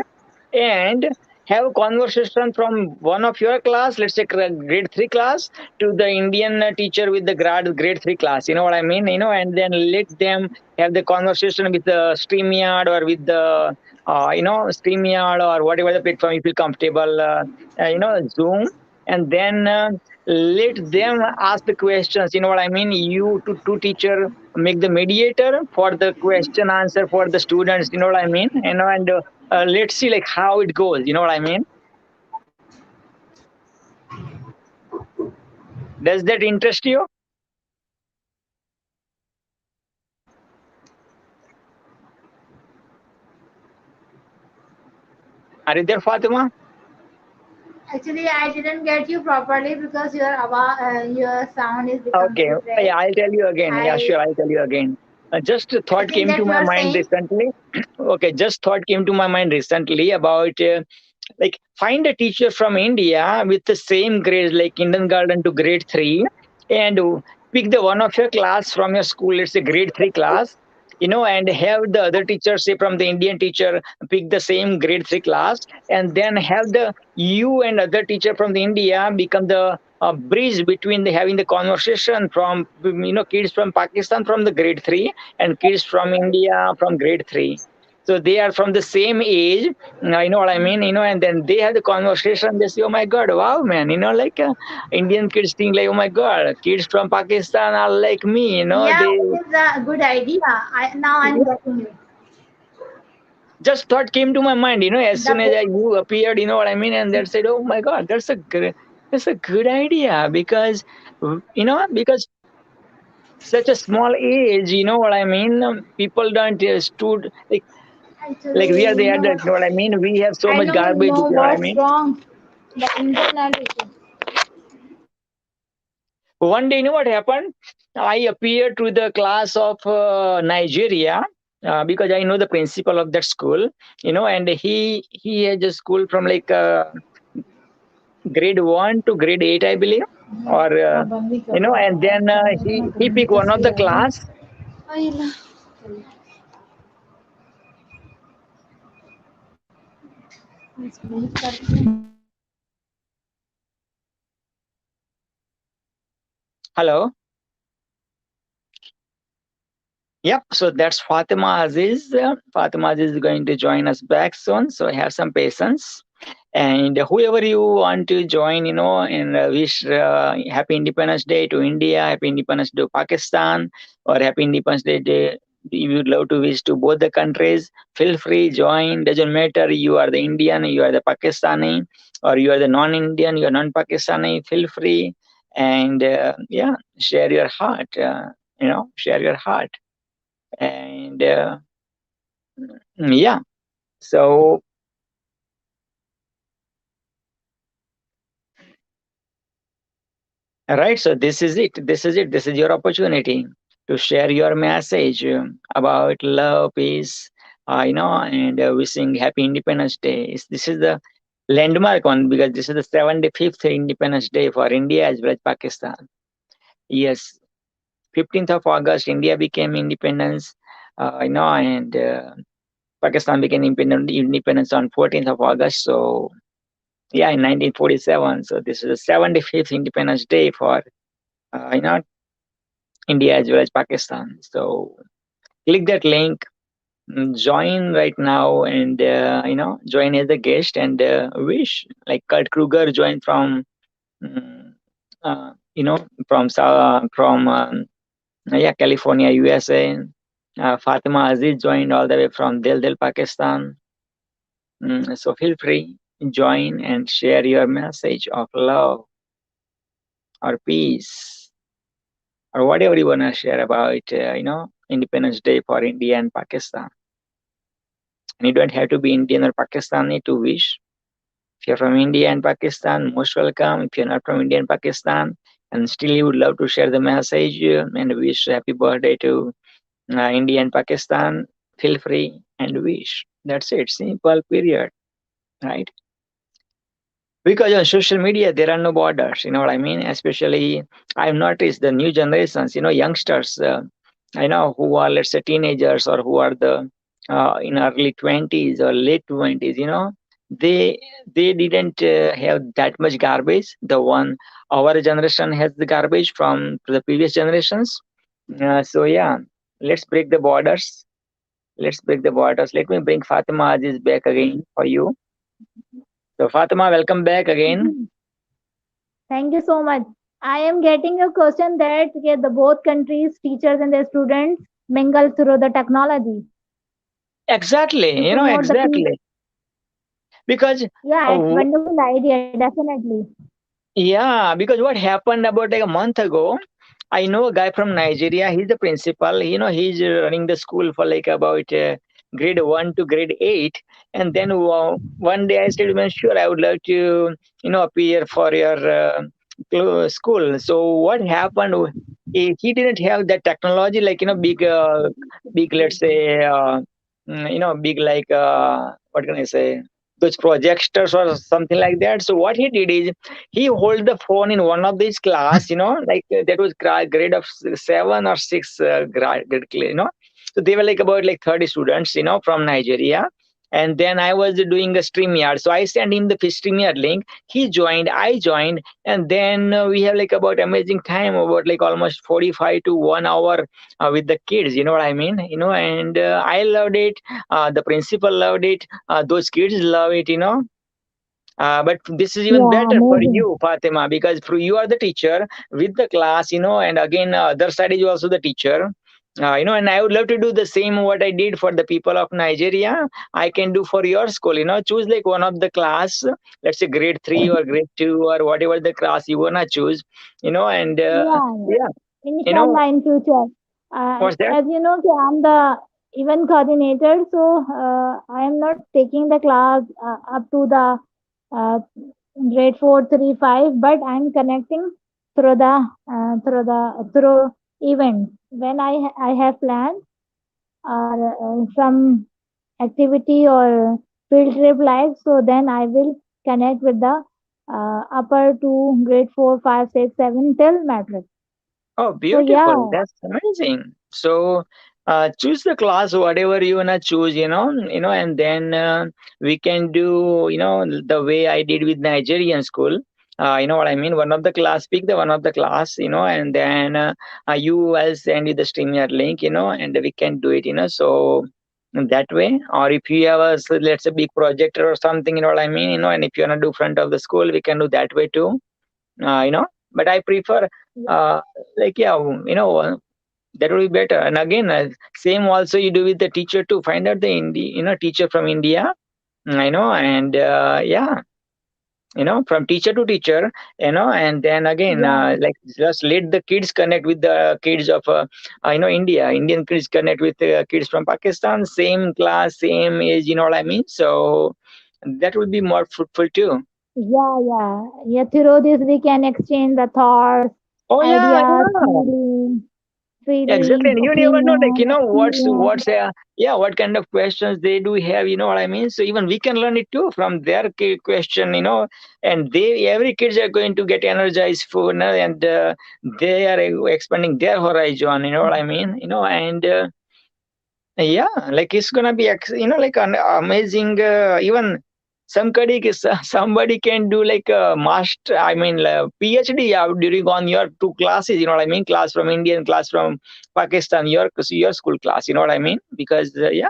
and have a conversation from one of your class, let's say grade 3 class, to the Indian teacher with the grade 3 class. You know what I mean? And then let them have the conversation with the StreamYard, or with the, StreamYard, or whatever the platform you feel comfortable, Zoom. And then let them ask the questions. You know what I mean? You to teacher make the mediator for the question answer for the students. You know what I mean? And let's see like how it goes. You know what I mean? Does that interest you? Are you there, Fatima? Actually, I didn't get you properly because your sound is become Okay, very yeah, break. I'll tell you again. Yeah, I sure, I'll tell you again. Just a I thought think came to that you my are mind saying. recently. Okay, just thought came to my mind recently about like find a teacher from India with the same grades like kindergarten to grade three, and pick the one of your class from your school. Let's say grade three class. And have the other teacher, say from the Indian teacher, pick the same grade three class, and then have the you and other teacher from the India become the bridge between having the conversation from kids from Pakistan from the grade three and kids from India from grade three. So they are from the same age. You know what I mean? And then they have the conversation. They say, "Oh my God, wow, man!" Like Indian kids think like, "Oh my God, kids from Pakistan are like me." Yeah, They it is a good idea. I'm getting you. just thought came to my mind. As soon as The you appeared, you know what I mean, and they said, "Oh my God, that's a good idea," because because such a small age, you know what I mean. People don't stood like we actually, are the adults. You know what I mean? We have so I much don't garbage. You know know what I what's mean? wrong. The internet issue. One day, you know what happened? I appeared to the class of Nigeria because I know the principal of that school. And he has a school from like grade one to grade eight, I believe, or and then he picked one of the class. Hello. Yep. So that's Fatima Aziz. Fatima Aziz is going to join us back soon. So have some patience. And whoever you want to join, and wish Happy Independence Day to India, Happy Independence Day to Pakistan, or Happy Independence Day, you would love to wish to both the countries, feel free, join. Doesn't matter you are the Indian, you are the Pakistani, or you are the non-Indian, you are non-Pakistani. Feel free and yeah, share your heart. Share your heart. And yeah, so right, so this is it. This is it. This is your opportunity to share your message about love, peace, and wishing Happy Independence Day. This is the landmark one because this is the 75th Independence Day for India as well as Pakistan. Yes, 15th of August, India became independence, and Pakistan became independence on 14th of August. So yeah, in 1947. So this is the 75th Independence Day for India as well as Pakistan. So click that link, join right now, and join as a guest and wish. Like Kurt Kruger joined from mm, from yeah, California, USA. Fatima Aziz joined all the way from Del, Pakistan. So feel free, join and share your message of love or peace or whatever you want to share about, Independence Day for India and Pakistan. And you don't have to be Indian or Pakistani to wish. If you're from India and Pakistan, most welcome. If you're not from India and Pakistan, and still you would love to share the message and wish happy birthday to India and Pakistan, feel free and wish. That's it. Simple, period. Right? Because on social media there are no borders, you know what I mean, especially I've noticed the new generations, youngsters, who are, let's say, teenagers, or who are the in early 20s or late 20s, they they didn't have that much garbage, the one our generation has the garbage from the previous generations. So yeah, let's break the borders. Let me bring Fatima Aziz back again for you. So Fatima, welcome back again. Thank you so much. I am getting a question that okay, the both countries, teachers and the students mingle through the technology Exactly, to promote the peace. exactly. Because Yeah, it's uh, wonderful idea, definitely. yeah, because what happened about like a month ago, I know a guy from Nigeria. He's the principal. He's running the school for like about grade 1 to grade 8. And then one day I said, "Man, sure, I would love to, appear for your school." So what happened? He didn't have that technology, like big, let's say, big like what can I say? Those projectors or something like that. So what he did is he hold the phone in one of these class, like that was grade of 7 or 6 grade. So they were like about like 30 students, from Nigeria. And then I was doing a StreamYard. So I sent him the StreamYard link. He joined, I joined, and then we have like about amazing time, about like almost 45 to 1 hour with the kids. You know what I mean? And I loved it. The principal loved it. Those kids love it. But this is even Yeah, better for amazing. you, Fatima, because you are the teacher with the class, and again, other side is also the teacher. And I would love to do the same what I did for the people of Nigeria. I can do for your school. Choose like one of the class, let's say grade 3 or grade 2 or whatever the class you wanna choose. And Yeah, yeah, you know inshallah in future. what's that? As you know, कि I'm the event coordinator, so I am not taking the class up to the uh, grade 4, 3, 5, but I'm connecting through events. When I have planned or some activity or field trip like, so then I will connect with the upper to grade 4, 5, 6, 7 till matric. Oh, So beautiful. yeah, That's amazing. So, choose the class, whatever you wanna choose, and then we can do, the way I did with Nigerian school. You know what I mean? One of the class, pick the one of the class, and then I'll send you the StreamYard link, and we can do it, so that way. Or if you have let's say, big projector or something, you know what I mean, and if you wanna do front of the school, we can do that way too. But I prefer uh, like yeah, that will be better. And again, same also you do with the teacher too. Find out the teacher from India, and yeah, from teacher to teacher, and then again, yeah, like just let the kids connect with the kids of Indian kids connect with kids from Pakistan, same class, same age, you know what I mean? So that would be more fruitful too. yeah. Through this, we can exchange the thoughts, Oh yeah, ideas, yeah. Exactly, feelings, and you never know, like, opinion, what's experience. yeah, what kind of questions they do have, you know what I mean? So even we can learn it too from their question, and every kids are going to get energized for, and they are expanding their horizon, you know what I mean? And yeah, like it's gonna be, like an amazing. Even somebody can do like a master. I mean, PhD during on your two classes. You know what I mean? Class from Indian, class from Pakistan. Your school class. You know what I mean? Because yeah,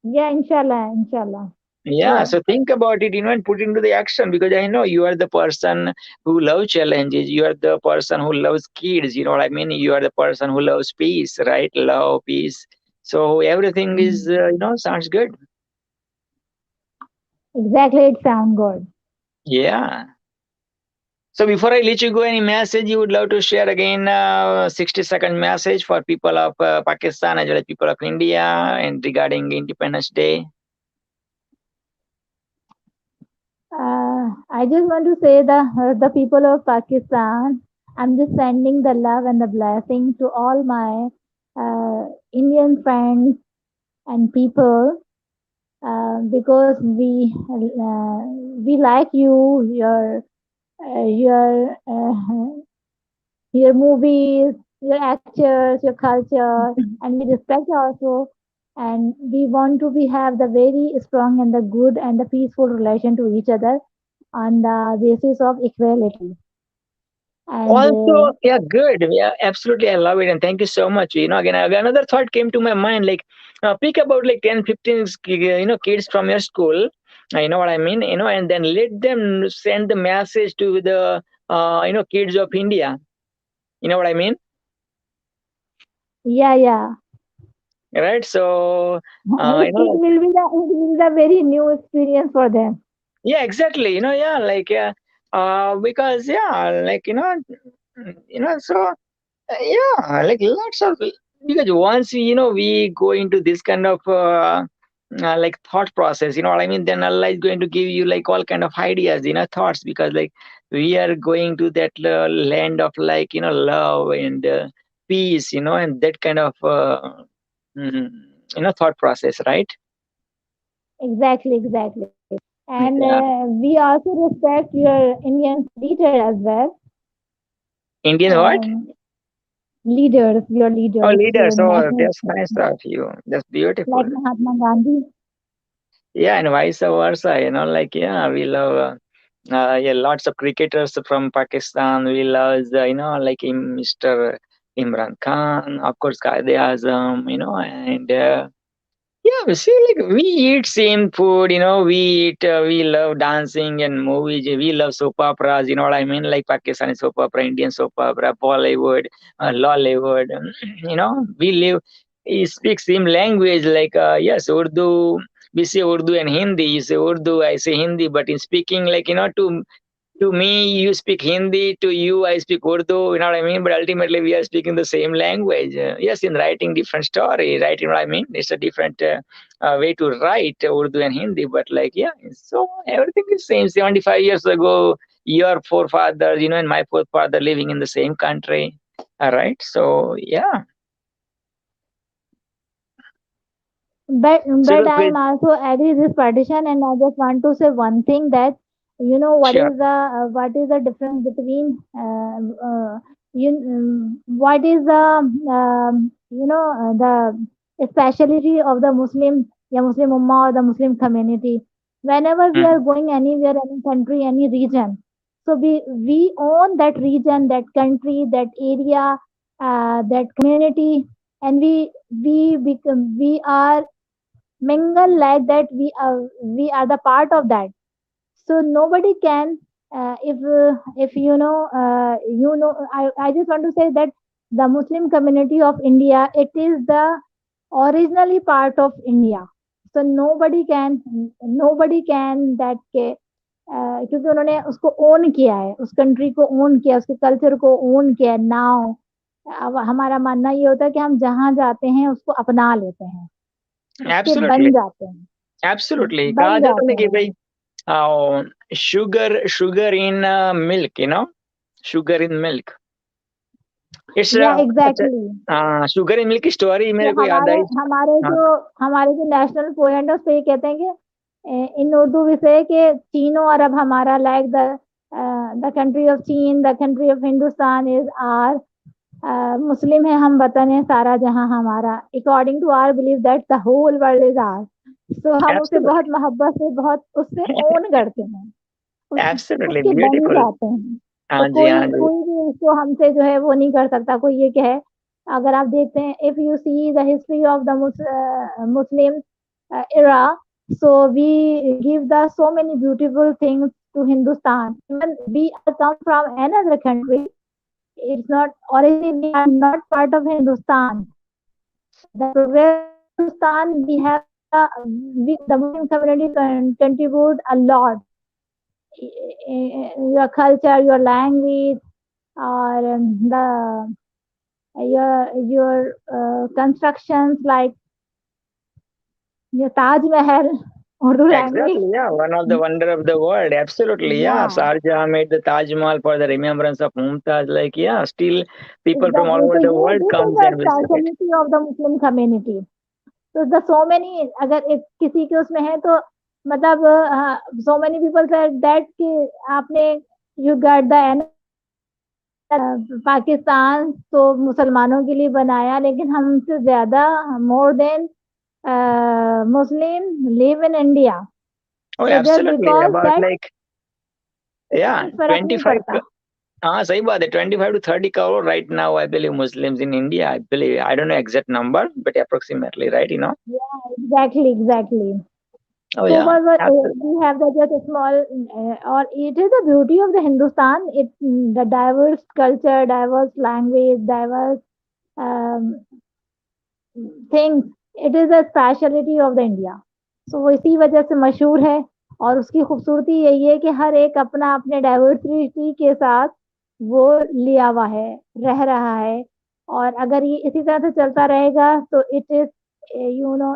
Yeah, inshallah, inshallah. yeah. Sure. So think about it, and put into the action, because I know you are the person who loves challenges. You are the person who loves kids. You know what I mean? You are the person who loves peace, right? Love, peace. So everything is, sounds good. Exactly, it sounds good. Yeah. So before I let you go, any message you would love to share again? 60-second message for people of Pakistan as well as people of India and regarding Independence Day. I just want to say the people of Pakistan. I'm just sending the love and the blessing to all my Indian friends and people because we like you, your movies, your actors, your culture, and we respect also. And we want to be have the very strong and the good and the peaceful relation to each other on the basis of equality. And Also, yeah, good. Yeah, absolutely. I love it. And thank you so much. Again, another thought came to my mind, like pick about like 10, 15, kids from your school. You know what I mean? And then let them send the message to the, kids of India. You know what I mean? yeah. Right. So, It will be the very new experience for them. yeah, exactly. Yeah, like, because, yeah, like, so, yeah, like lots of, because once, we go into this kind of, like thought process, you know what I mean, then Allah is going to give you like all kind of ideas, thoughts, because like we are going to that land of like, love and peace, and that kind of, mm, thought process, right? Exactly. And Yeah. we also respect your Indian leader as well. Indian what? Um, Leaders, your Oh, leaders, leaders. your Oh, national, that's nice of you. That's beautiful. like Mahatma Gandhi. Yeah, and vice versa, like, yeah, we love, yeah, lots of cricketers from Pakistan. We love, like Mr. Imran Khan, of course, Qaeda Azam, and yeah, we see, like, we eat same food, we love dancing and movies. We love soap operas, you know what I mean? Like Pakistani soap opera, Indian soap opera, Bollywood, Lollywood, we live, we speak same language, like, yes, Urdu, we say Urdu and Hindi. You say Urdu, I say Hindi, but in speaking, like, to me, you speak Hindi. To you, I speak Urdu. You know what I mean? But ultimately, we are speaking the same language. Yes, in writing, different story. Right? You know what I mean? It's a different way to write Urdu and Hindi. But like, yeah, so everything is same. 75 years ago, your forefathers, and my forefather living in the same country. All right. So yeah. So But look, I'm also agree this partition, and I just want to say one thing that sure. what is the difference between what is the the speciality of the Muslim Ummah or the Muslim community. Whenever we are Mhm. going anywhere, any country, any region, so we own that region, that country, that area, that community, and we are mingle like that, we are the part of that. So nobody can if I just want to say that the Muslim community of India, it is the originally part of India. So nobody can that के क्योंकि उन्होंने उसको own किया है, उस country को own किया, उसके कल्चर को ओन किया नाउ। अब हमारा मानना ये होता है कि हम जहाँ जाते हैं उसको अपना लेते हैं, उसके बन Absolutely. जाते हैं, Absolutely. कहा बन जाता है जाते ना कि हैं। भाई, sugar in milk, sugar in milk. It's या अच्छा, एग्जैक्टली। sugar in milk की story तो मेरे को याद आई। हाँ, हमारे जो नेशनल पोएट है उस पे ये कहते हैं कि इन उर्दू विषय के चीनो अरब हमारा लाइक द कंट्री ऑफ चीन, the country of Hindustan is our मुस्लिम है हम, वतन है सारा जहां हमारा, according to our believe that the whole world is our. So हम उसे absolutely, बहुत मोहब्बत से बहुत उससे ओन करते हैं, absolutely उसके बन beautiful। जाते हैं। तो हाँ जी, कोई हाँ जी। कोई भी उसको हमसे जो है वो नहीं कर सकता, कोई ये कहे। अगर आप देखते हैं, if you see the history of the Muslim era, so we give the so many beautiful things to Hindustan. Even we are come from another country, it's not originally, we are not part of Hindustan. The progress of Hindustan, we have the Muslim community contribute a lot. Your culture, your language, or your constructions like your Taj Mahal, Urdu language. Exactly, yeah. One of the wonder of the world. Absolutely, yeah. Yeah, Shah made the Taj Mahal for the remembrance of Mumtaz. Like, yeah, still people from all exactly. over So the ये world this is comes the and visit it. specialty of the Muslim community. तो the so many, अगर एक किसी के उसमें है तो मतलब so many people said that कि आपने you got the पाकिस्तान तो मुसलमानों के लिए बनाया, लेकिन हमसे ज्यादा more than Muslim live in India. Oh, तो just absolutely. Because About that like, yeah, फर्क नहीं 25, पड़ता। हाँ सही बात है 25 to 30 crore right now I believe Muslims in India I believe I don't know exact number but approximately right Yeah, exactly. oh So, yeah we have the just a small, or it is the beauty of the Hindustan. The diverse culture, diverse language, diverse um, things. It is a speciality of the India. So वो इसी वजह से मशहूर है और उसकी खूबसूरती यही है कि हर एक अपना अपने डाइवर्सिटी के साथ वो लिया हुआ है, रह रहा है और अगर ये इसी तरह से चलता रहेगा तो इट इज यू नो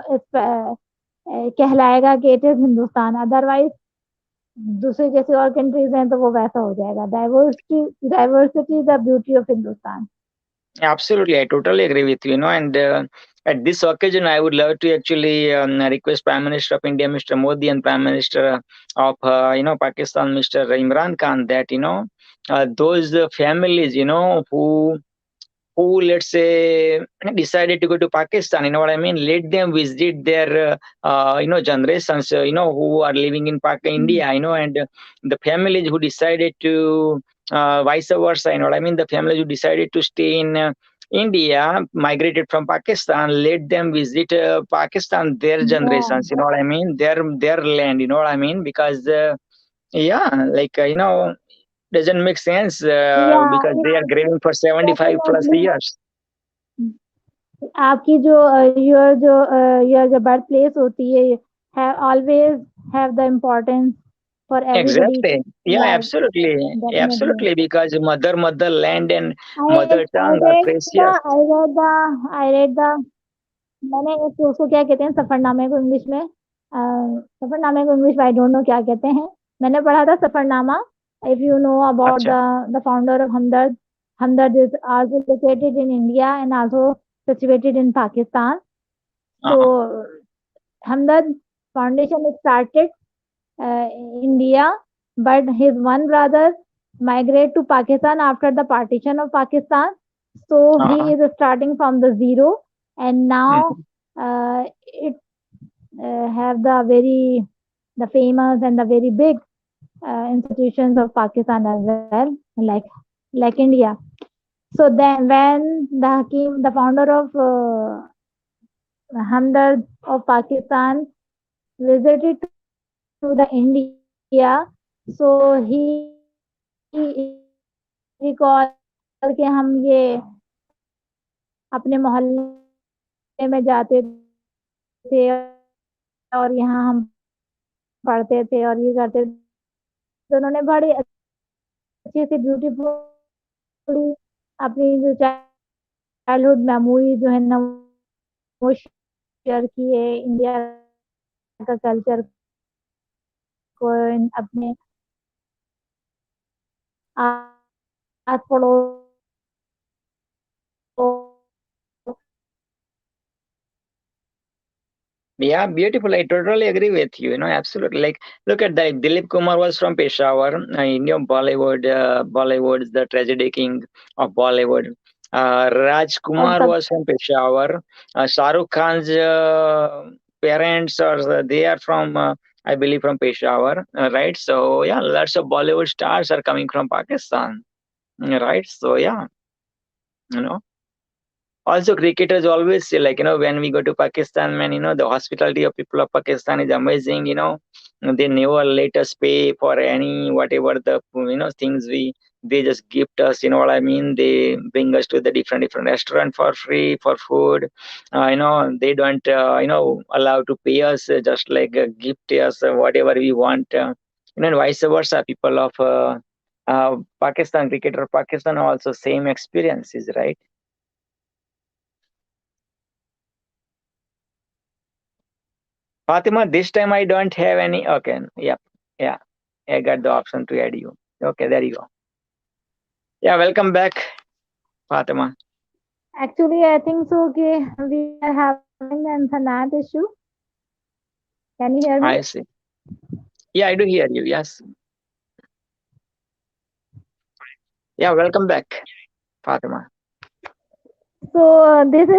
कहलाएगा कि इट इज हिंदुस्तान अदरवाइज दूसरे जैसे और कंट्रीज हैं तो वो वैसा हो जाएगा diversity the beauty of Hindustan absolutely I totally agree with you and at this occasion I would love to actually request Prime Minister of India Mr. Modi and Prime Minister of Pakistan Mr. Imran Khan that those families who let's say decided to go to Pakistan, you know what I mean? Let them visit their generations, who are living in India, and the families who decided to vice versa, you know what I mean? The families who decided to stay in India, migrated from Pakistan, let them visit Pakistan, their Yeah, generations, you know what I mean? Their land, you know what I mean? Because yeah, like doesn't make sense yeah, because they are grieving for 75 plus definitely. years. आपकी जो your जो birth place होती है have always have the importance for everybody Exactly. Yeah, life absolutely. definitely. Absolutely. Because mother land and I mother tongue are precious. I read the मैंने उसको क्या कहते हैं सफरनामे को इंग्लिश में सफरनामे को इंग्लिश आई डोंट नो क्या कहते हैं मैंने पढ़ा था सफरनामा if you know about Acha. The founder of Hamdard Hamdard is also located in India and also situated in Pakistan. So Uh-huh. Hamdard Foundation started India, but his one brother migrated to Pakistan after the partition of Pakistan. So he Uh-huh. is starting from the zero, and now Mhm. it have the famous and the very big institutions of Pakistan as well, like India. So then, when the founder of Hamdard of Pakistan visited to the India, so he recalled कि हम ये अपने मोहल्ले में जाते थे और यहाँ हम पढ़ते थे और ये करते थे तो उन्होंने बड़ी अच्छी सी ब्यूटीफुली अपनी जो चाइल्डहुड मेमोरी जो है ना वो शेयर की है इंडिया का कल्चर को अपने आस पड़ोस Yeah, beautiful. I totally agree with you. Absolutely. Like, look at that. Dilip Kumar was from Peshawar. Bollywood is the tragedy king of Bollywood. Raj और Kumar सब was from Peshawar. Shah Rukh Khan's parents they are from, I believe, from Peshawar, right? So yeah, lots of Bollywood stars are coming from Pakistan, right? So yeah, you know. Also, cricketers always say, like, when we go to Pakistan, man, the hospitality of people of Pakistan is amazing, They never let us pay for any, whatever the, things they just gift us, you know what I mean? They bring us to the different restaurant for free, for food. They don't, allow to pay us, just like gift us whatever we want. And vice versa, people of Pakistan, cricketer of Pakistan also same experiences, right? Fatima, this time I don't have any. Okay, yeah, yeah. I got the option to add you. Okay, there you go. Yeah, welcome back, Fatima. actually I think so कि we are having an internet issue. Can you hear me? I see. Yeah, I do hear you. Yes. Yeah, welcome back, Fatima. So this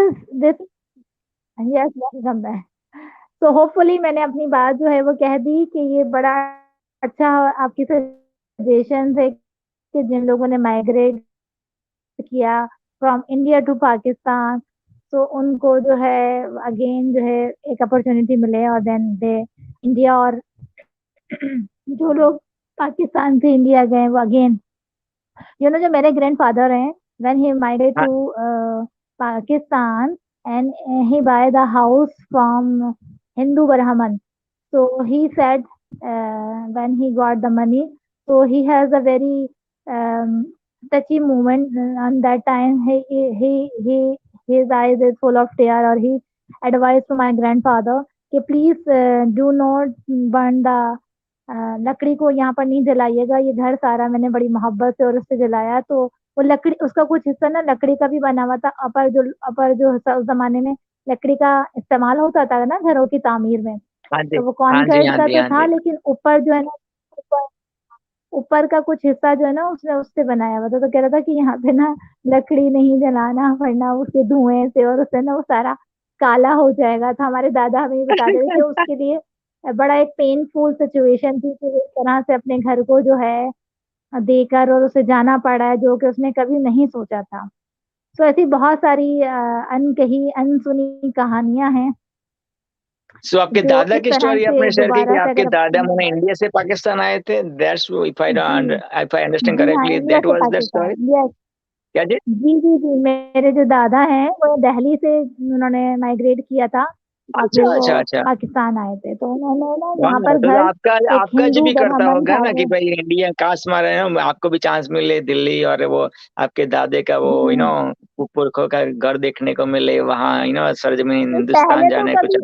yes welcome back. So hopefully मैंने अपनी बात जो है वो कह दी कि ये बड़ा अच्छा आपकी सजेशन है कि जिन लोगों ने माइग्रेट किया फ्रॉम इंडिया टू पाकिस्तान, तो उनको जो है अगेन जो है एक अपॉर्चुनिटी मिले, और देन दे इंडिया, और जो लोग पाकिस्तान से इंडिया गए वो अगेन जो मेरे ग्रैंडफादर हैं, व्हेन ही माइग्रेट हाँ to Pakistan and he buy the house from Hindu Brahmin. So he said when he got the money, so he has a very touchy moment on that time. His eyes is full of tear, or he advised to my grandfather कि please do not burn the लकड़ी को यहाँ पर नहीं जलाइएगा, ये घर सारा मैंने बड़ी मोहब्बत से और उससे जलाया. तो वो लकड़ी, उसका कुछ हिस्सा ना लकड़ी का भी बना हुआ था. अपर जो हिस्सा उस जमाने में लकड़ी का इस्तेमाल होता था ना घरों की तामीर में, हाँ जी तो वो हाँ जी कॉन्क्रीट हाँ का जी तो हाँ था, जी। लेकिन ऊपर जो है ना, ऊपर ऊपर का कुछ हिस्सा जो है ना उसने उससे बनाया हुआ था. तो कह रहा था कि यहाँ पे ना लकड़ी नहीं जलाना, वरना उसके धुएं से और उससे ना वो सारा काला हो जाएगा. तो हमारे दादा हमें ये बताते थे कि उसके लिए बड़ा एक पेनफुल सिचुएशन थी कि इस तरह से अपने घर को जो है देकर और उसे जाना पड़ा है, जो कि उसने कभी नहीं सोचा था. तो ऐसी बहुत सारी अनकही अनसुनी कहानियां हैं सो आपके जो दादा इस की तरह स्टोरी से आपने शेयर की कि दोबारा से आपके अगर दादा मैंने इंडिया से पाकिस्तान आए थे, दैट्स इफ आई जी अंडरस्टैंड जी हाँ, करेक्टली इंडिया दैट से was the Pakistan, story. Yes. क्या जी? जी, मेरे जो दादा हैं वो दिल्ली से उन्होंने माइग्रेट किया था, और अच्छा फिर वो अच्छा अच्छा। पाकिस्तान आए थे. तो उन्होंने ना वाह, यहाँ पर तो घर, आपका एक आपका जी हिंदू भी करता ब्राह्मण होगा था ना कि वो. भाई इंडिया काश मारे ना आपको भी चांस मिले दिल्ली, और वो आपके दादे का वो हम्म, पुरखों का घर देखने को मिले वहाँ, सरजमीन नहीं, हिंदुस्तान जाने कुछ।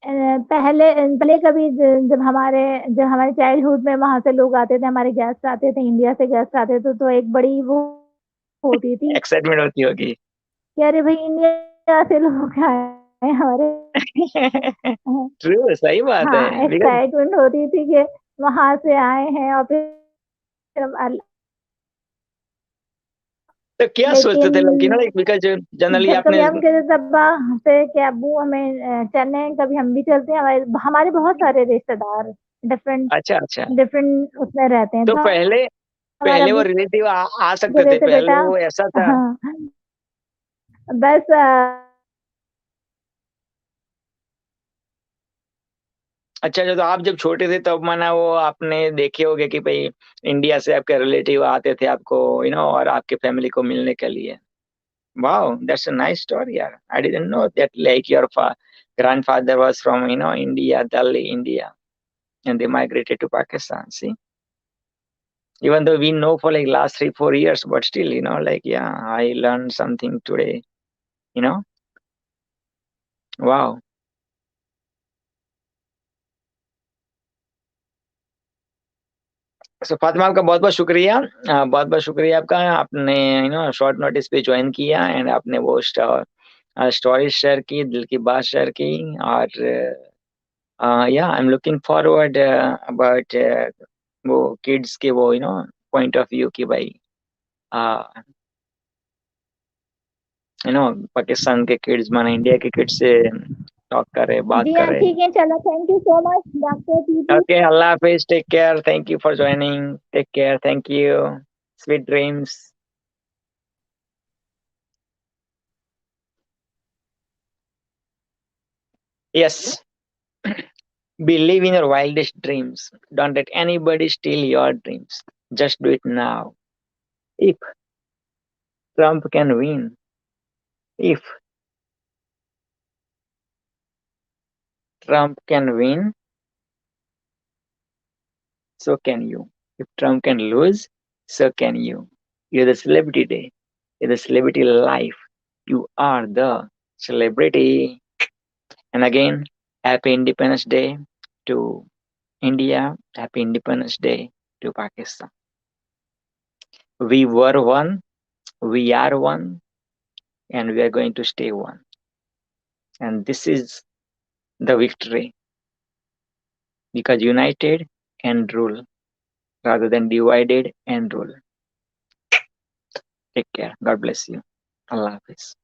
पहले पहले कभी जब हमारे चाइल्डहुड में वहां से लोग आते थे, हमारे गेस्ट आते थे, इंडिया से गेस्ट आते थे, तो एक बड़ी वो होती थी एक्साइटमेंट होती होगी। कि अरे भाई इंडिया से लोग आए हमारे. ट्रू, सही बात है। हाँ, बिकॉज एक्साइटमेंट होती थी कि वहां से आए हैं, और फिर तो क्या सोचते लेकिन थे लोग, बिकॉज जनरली जब आपने। कभी हम कहते तब्बा से कि अब्बू हमें चलने हैं, कभी हम भी चलते हैं. हमारे हमारे बहुत सारे रिश्तेदार डिफरेंट अच्छा अच्छा। डिफरेंट उसमें रहते हैं. तो तो पहले हमारा पहले वो अब्बू रिलेटिव आ सकते बोले थे, थे पहले बेटा, वो ऐसा था। हाँ बस अच्छा अच्छा, तो आप जब छोटे थे तब माना वो आपने देखे होंगे कि भाई इंडिया से आपके रिलेटिव आते थे आपको, और आपके फैमिली को मिलने के लिए। Wow, that's a nice story यार। I didn't know that like your grandfather was from India, Delhi, India, and they migrated to Pakistan. See, even though we know for like last 3-4 years, but still, yeah, I learned something today. You know, wow. सो फातिमा, आपका बहुत बहुत शुक्रिया। बहुत बहुत शुक्रिया आपका, आपने short notice पे ज्वाइन किया एंड आपने वो स्टोरी शेयर की, दिल की बात शेयर की। और या I am looking forward about वो किड्स के वो पॉइंट ऑफ व्यू की भाई पाकिस्तान के किड्स माने इंडिया के किड्स से टॉक करे, बात जी हाँ, करे। ठीक है, चलो, thank you so much doctor TT. Okay, अल्लाह हाफिज, take care, thank you for joining, take care, thank you, sweet dreams. Yes, believe in your wildest dreams. Don't let anybody steal your dreams. Just do it now. If Trump can win, if Trump can win, so can you. If Trump can lose, so can you. You're the celebrity day. You're the celebrity life. You are the celebrity. And again, happy Independence Day to India. Happy Independence Day to Pakistan. We were one, we are one, and we are going to stay one. And this is the victory, because united and rule rather than divided and rule. Take care. God bless you. Allah Hafiz.